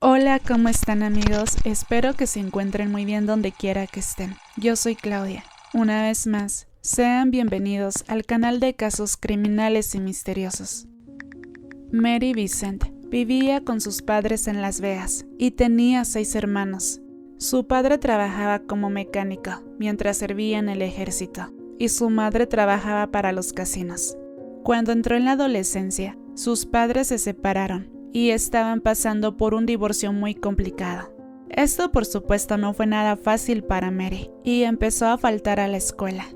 Hola, ¿cómo están amigos? Espero que se encuentren muy bien donde quiera que estén. Yo soy Claudia. Una vez más, sean bienvenidos al canal de casos criminales y misteriosos. Mary Vincent vivía con sus padres en Las Vegas y tenía 6 hermanos. Su padre trabajaba como mecánico mientras servía en el ejército y su madre trabajaba para los casinos. Cuando entró en la adolescencia, sus padres se separaron y estaban pasando por un divorcio muy complicado. Esto por supuesto no fue nada fácil para Mary y empezó a faltar a la escuela.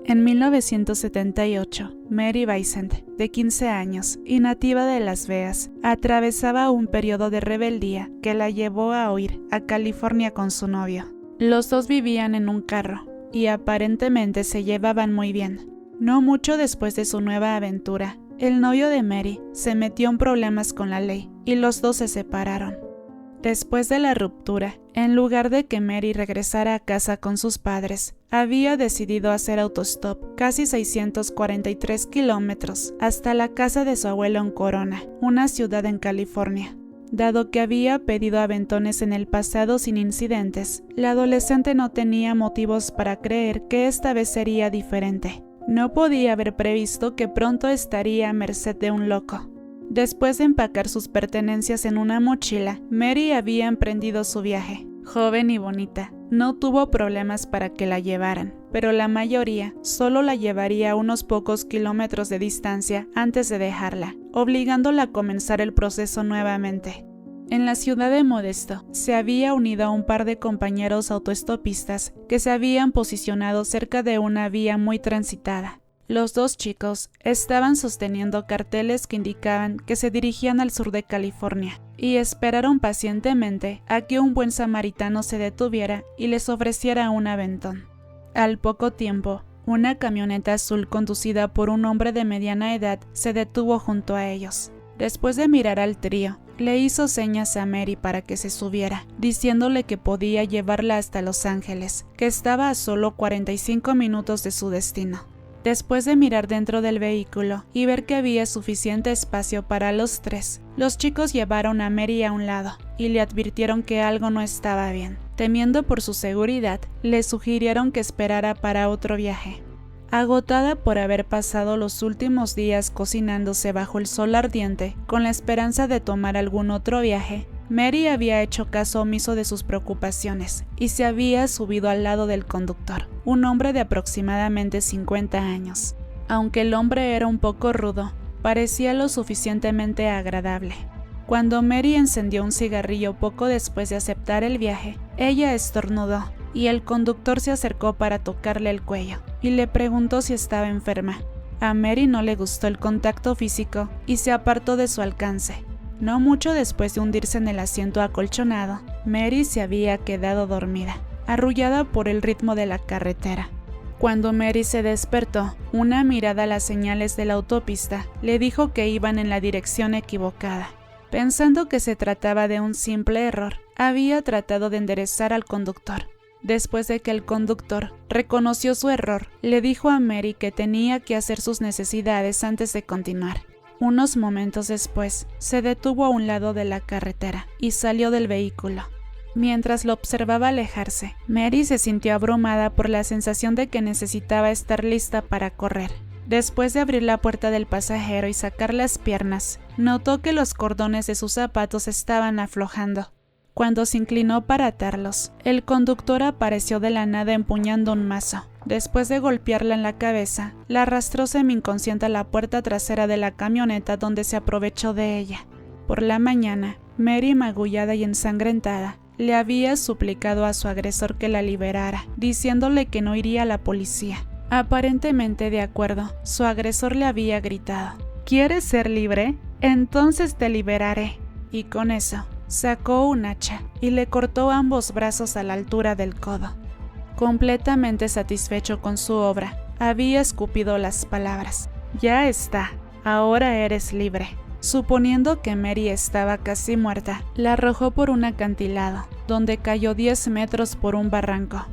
En 1978, Mary Vincent, de 15 años y nativa de Las Vegas, atravesaba un periodo de rebeldía que la llevó a huir a California con su novio. Los dos vivían en un carro y aparentemente se llevaban muy bien. No mucho después de su nueva aventura, el novio de Mary se metió en problemas con la ley y los dos se separaron. Después de la ruptura, en lugar de que Mary regresara a casa con sus padres, había decidido hacer autostop casi 643 kilómetros hasta la casa de su abuelo en Corona, una ciudad en California. Dado que había pedido aventones en el pasado sin incidentes, la adolescente no tenía motivos para creer que esta vez sería diferente. No podía haber previsto que pronto estaría a merced de un loco. Después de empacar sus pertenencias en una mochila, Mary había emprendido su viaje. Joven y bonita, no tuvo problemas para que la llevaran, pero la mayoría solo la llevaría a unos pocos kilómetros de distancia antes de dejarla, obligándola a comenzar el proceso nuevamente. En la ciudad de Modesto, se había unido a un par de compañeros autoestopistas que se habían posicionado cerca de una vía muy transitada. Los dos chicos estaban sosteniendo carteles que indicaban que se dirigían al sur de California y esperaron pacientemente a que un buen samaritano se detuviera y les ofreciera un aventón. Al poco tiempo, una camioneta azul conducida por un hombre de mediana edad se detuvo junto a ellos. Después de mirar al trío, le hizo señas a Mary para que se subiera, diciéndole que podía llevarla hasta Los Ángeles, que estaba a solo 45 minutos de su destino. Después de mirar dentro del vehículo y ver que había suficiente espacio para los tres, los chicos llevaron a Mary a un lado y le advirtieron que algo no estaba bien. Temiendo por su seguridad, le sugirieron que esperara para otro viaje. Agotada por haber pasado los últimos días cocinándose bajo el sol ardiente, con la esperanza de tomar algún otro viaje, Mary había hecho caso omiso de sus preocupaciones y se había subido al lado del conductor, un hombre de aproximadamente 50 años. Aunque el hombre era un poco rudo, parecía lo suficientemente agradable. Cuando Mary encendió un cigarrillo poco después de aceptar el viaje, ella estornudó y el conductor se acercó para tocarle el cuello y le preguntó si estaba enferma. A Mary no le gustó el contacto físico y se apartó de su alcance. No mucho después de hundirse en el asiento acolchonado, Mary se había quedado dormida, arrullada por el ritmo de la carretera. Cuando Mary se despertó, una mirada a las señales de la autopista le dijo que iban en la dirección equivocada. Pensando que se trataba de un simple error, había tratado de enderezar al conductor. Después de que el conductor reconoció su error, le dijo a Mary que tenía que hacer sus necesidades antes de continuar. Unos momentos después, se detuvo a un lado de la carretera y salió del vehículo. Mientras lo observaba alejarse, Mary se sintió abrumada por la sensación de que necesitaba estar lista para correr. Después de abrir la puerta del pasajero y sacar las piernas, notó que los cordones de sus zapatos estaban aflojando. Cuando se inclinó para atarlos, el conductor apareció de la nada empuñando un mazo. Después de golpearla en la cabeza, la arrastró semi-inconsciente a la puerta trasera de la camioneta donde se aprovechó de ella. Por la mañana, Mary, magullada y ensangrentada, le había suplicado a su agresor que la liberara, diciéndole que no iría a la policía. Aparentemente de acuerdo, su agresor le había gritado: ¿quieres ser libre? Entonces te liberaré. Y con eso, sacó un hacha y le cortó ambos brazos a la altura del codo. Completamente satisfecho con su obra, había escupido las palabras: ya está, ahora eres libre. Suponiendo que Mary estaba casi muerta, la arrojó por un acantilado, donde cayó 10 metros por un barranco.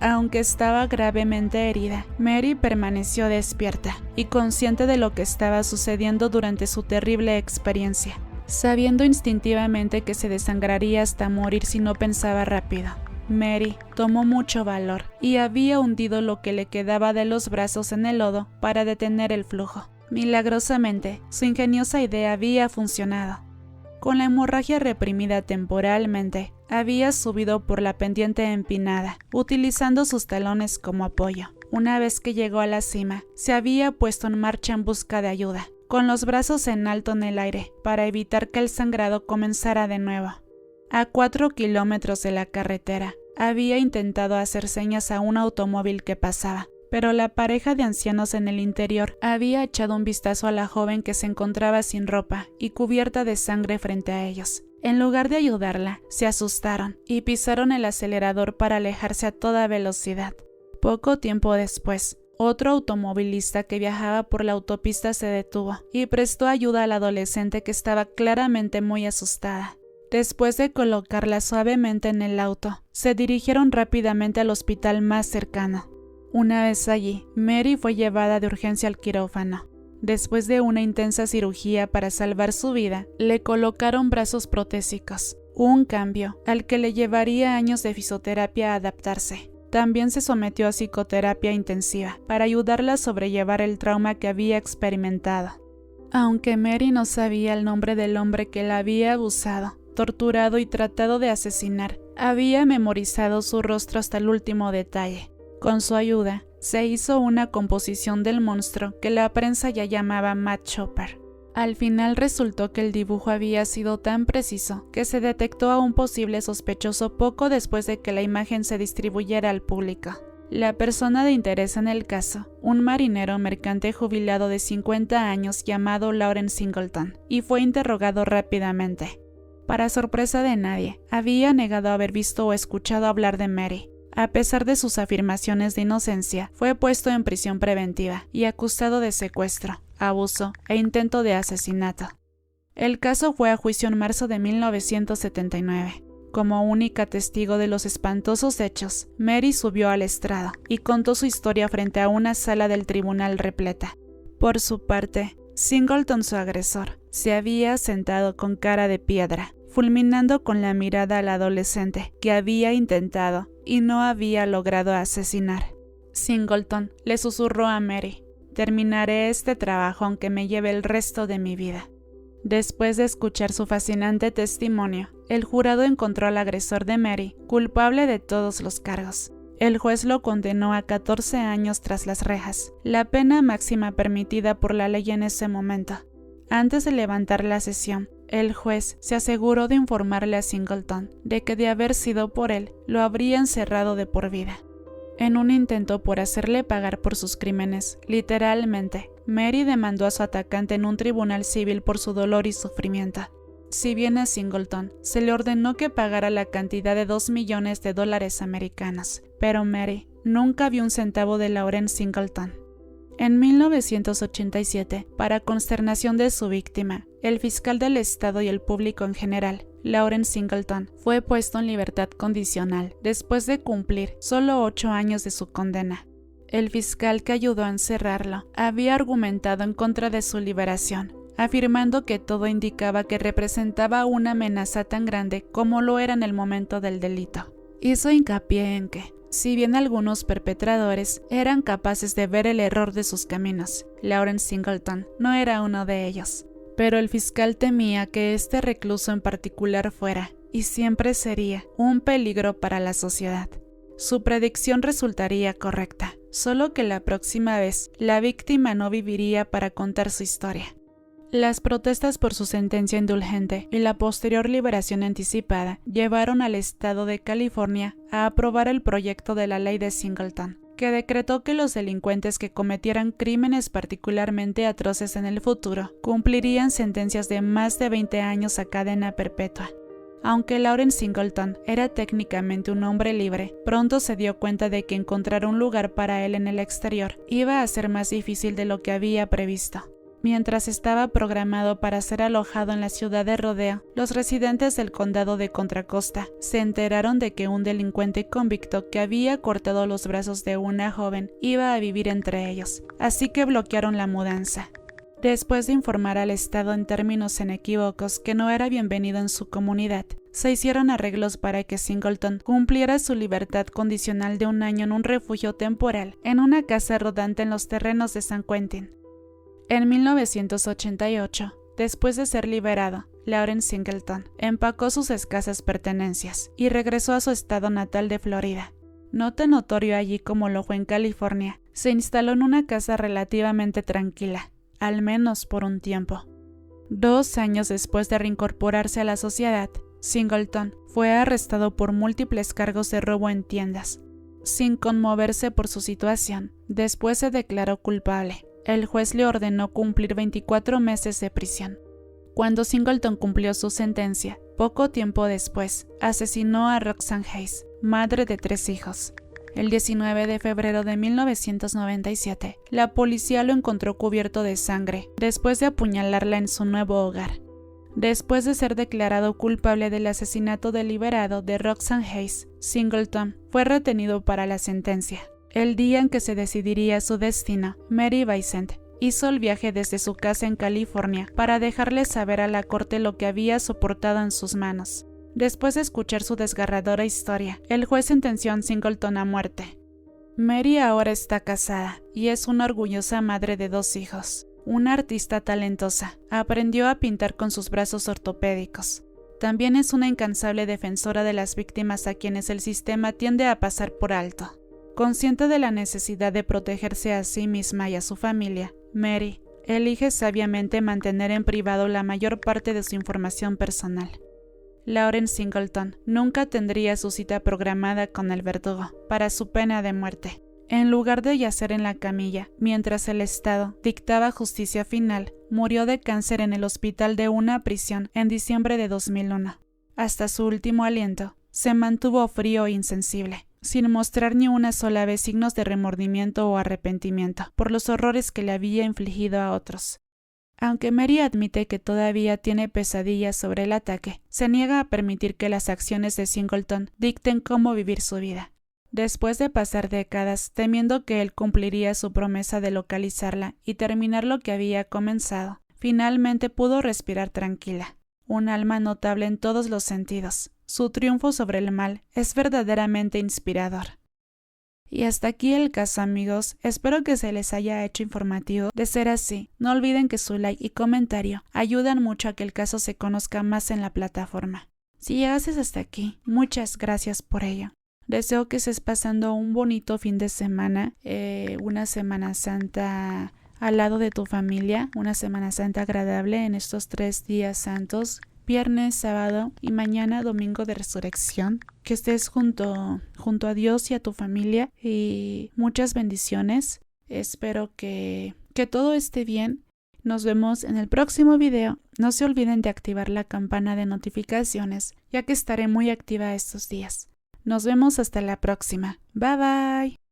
Aunque estaba gravemente herida, Mary permaneció despierta y consciente de lo que estaba sucediendo durante su terrible experiencia. sabiendo instintivamente que se desangraría hasta morir si no pensaba rápido. Mary tomó mucho valor y había hundido lo que le quedaba de los brazos en el lodo para detener el flujo. Milagrosamente, su ingeniosa idea había funcionado. Con la hemorragia reprimida temporalmente, había subido por la pendiente empinada, utilizando sus talones como apoyo. Una vez que llegó a la cima, se había puesto en marcha en busca de ayuda, con los brazos en alto en el aire, para evitar que el sangrado comenzara de nuevo. A 4 kilómetros de la carretera, había intentado hacer señas a un automóvil que pasaba, pero la pareja de ancianos en el interior había echado un vistazo a la joven que se encontraba sin ropa y cubierta de sangre frente a ellos. En lugar de ayudarla, se asustaron y pisaron el acelerador para alejarse a toda velocidad. Poco tiempo después, otro automovilista que viajaba por la autopista se detuvo y prestó ayuda a la adolescente que estaba claramente muy asustada. Después de colocarla suavemente en el auto, se dirigieron rápidamente al hospital más cercano. Una vez allí, Mary fue llevada de urgencia al quirófano. Después de una intensa cirugía para salvar su vida, le colocaron brazos protésicos, un cambio al que le llevaría años de fisioterapia a adaptarse. También se sometió a psicoterapia intensiva para ayudarla a sobrellevar el trauma que había experimentado. Aunque Mary no sabía el nombre del hombre que la había abusado, torturado y tratado de asesinar, había memorizado su rostro hasta el último detalle. Con su ayuda, se hizo una composición del monstruo que la prensa ya llamaba Mad Chopper. Al final resultó que el dibujo había sido tan preciso que se detectó a un posible sospechoso poco después de que la imagen se distribuyera al público. La persona de interés en el caso, un marinero mercante jubilado de 50 años llamado Lawrence Singleton, y fue interrogado rápidamente. Para sorpresa de nadie, había negado haber visto o escuchado hablar de Mary. A pesar de sus afirmaciones de inocencia, fue puesto en prisión preventiva y acusado de secuestro, abuso e intento de asesinato. El caso fue a juicio en marzo de 1979. Como única testigo de los espantosos hechos, Mary subió al estrado y contó su historia frente a una sala del tribunal repleta. Por su parte, Singleton, su agresor, se había sentado con cara de piedra, fulminando con la mirada al adolescente que había intentado y no había logrado asesinar. Singleton le susurró a Mary: «Terminaré este trabajo aunque me lleve el resto de mi vida». Después de escuchar su fascinante testimonio, el jurado encontró al agresor de Mary culpable de todos los cargos. El juez lo condenó a 14 años tras las rejas, la pena máxima permitida por la ley en ese momento. Antes de levantar la sesión, el juez se aseguró de informarle a Singleton de que de haber sido por él, lo habría encerrado de por vida. En un intento por hacerle pagar por sus crímenes, literalmente, Mary demandó a su atacante en un tribunal civil por su dolor y sufrimiento. Si bien a Singleton se le ordenó que pagara la cantidad de $2 millones americanos, pero Mary nunca vio un centavo de Lawrence Singleton. En 1987, para consternación de su víctima, el fiscal del estado y el público en general, Lawrence Singleton, fue puesto en libertad condicional después de cumplir solo 8 años de su condena. El fiscal que ayudó a encerrarlo había argumentado en contra de su liberación, afirmando que todo indicaba que representaba una amenaza tan grande como lo era en el momento del delito. Hizo hincapié en que, si bien algunos perpetradores eran capaces de ver el error de sus caminos, Lawrence Singleton no era uno de ellos. Pero el fiscal temía que este recluso en particular fuera, y siempre sería, un peligro para la sociedad. Su predicción resultaría correcta, solo que la próxima vez la víctima no viviría para contar su historia. Las protestas por su sentencia indulgente y la posterior liberación anticipada llevaron al estado de California a aprobar el proyecto de la ley de Singleton, que decretó que los delincuentes que cometieran crímenes particularmente atroces en el futuro cumplirían sentencias de más de 20 años a cadena perpetua. Aunque Lawrence Singleton era técnicamente un hombre libre, pronto se dio cuenta de que encontrar un lugar para él en el exterior iba a ser más difícil de lo que había previsto. Mientras estaba programado para ser alojado en la ciudad de Rodeo, los residentes del condado de Contra Costa se enteraron de que un delincuente convicto que había cortado los brazos de una joven iba a vivir entre ellos, así que bloquearon la mudanza. Después de informar al Estado en términos inequívocos que no era bienvenido en su comunidad, se hicieron arreglos para que Singleton cumpliera su libertad condicional de 1 año en un refugio temporal en una casa rodante en los terrenos de San Quentin. En 1988, después de ser liberado, Lawrence Singleton empacó sus escasas pertenencias y regresó a su estado natal de Florida. No tan notorio allí como lo fue en California, se instaló en una casa relativamente tranquila, al menos por un tiempo. 2 años después de reincorporarse a la sociedad, Singleton fue arrestado por múltiples cargos de robo en tiendas. Sin conmoverse por su situación, después se declaró culpable. El juez le ordenó cumplir 24 meses de prisión. Cuando Singleton cumplió su sentencia, poco tiempo después, asesinó a Roxanne Hayes, madre de 3 hijos. El 19 de febrero de 1997, la policía lo encontró cubierto de sangre, después de apuñalarla en su nuevo hogar. Después de ser declarado culpable del asesinato deliberado de Roxanne Hayes, Singleton fue retenido para la sentencia. El día en que se decidiría su destino, Mary Vincent hizo el viaje desde su casa en California para dejarle saber a la corte lo que había soportado en sus manos. Después de escuchar su desgarradora historia, el juez sentenció a Singleton a muerte. Mary ahora está casada y es una orgullosa madre de 2 hijos. Una artista talentosa, aprendió a pintar con sus brazos ortopédicos. También es una incansable defensora de las víctimas a quienes el sistema tiende a pasar por alto. Consciente de la necesidad de protegerse a sí misma y a su familia, Mary elige sabiamente mantener en privado la mayor parte de su información personal. Lawrence Singleton nunca tendría su cita programada con el verdugo para su pena de muerte. En lugar de yacer en la camilla, mientras el Estado dictaba justicia final, murió de cáncer en el hospital de una prisión en diciembre de 2001. Hasta su último aliento, se mantuvo frío e insensible, sin mostrar ni una sola vez signos de remordimiento o arrepentimiento por los horrores que le había infligido a otros. Aunque Mary admite que todavía tiene pesadillas sobre el ataque, se niega a permitir que las acciones de Singleton dicten cómo vivir su vida. Después de pasar décadas temiendo que él cumpliría su promesa de localizarla y terminar lo que había comenzado, finalmente pudo respirar tranquila. Un alma notable en todos los sentidos. Su triunfo sobre el mal es verdaderamente inspirador. Y hasta aquí el caso, amigos. Espero que se les haya hecho informativo. De ser así, no olviden que su like y comentario ayudan mucho a que el caso se conozca más en la plataforma. Si llegases hasta aquí, muchas gracias por ello. Deseo que estés pasando un bonito fin de semana, una Semana Santa al lado de tu familia, una Semana Santa agradable en estos 3 días santos, viernes, sábado y mañana domingo de resurrección. Que estés junto a Dios y a tu familia y muchas bendiciones. Espero que todo esté bien. Nos vemos en el próximo video. No se olviden de activar la campana de notificaciones, ya que estaré muy activa estos días. Nos vemos hasta la próxima. Bye bye.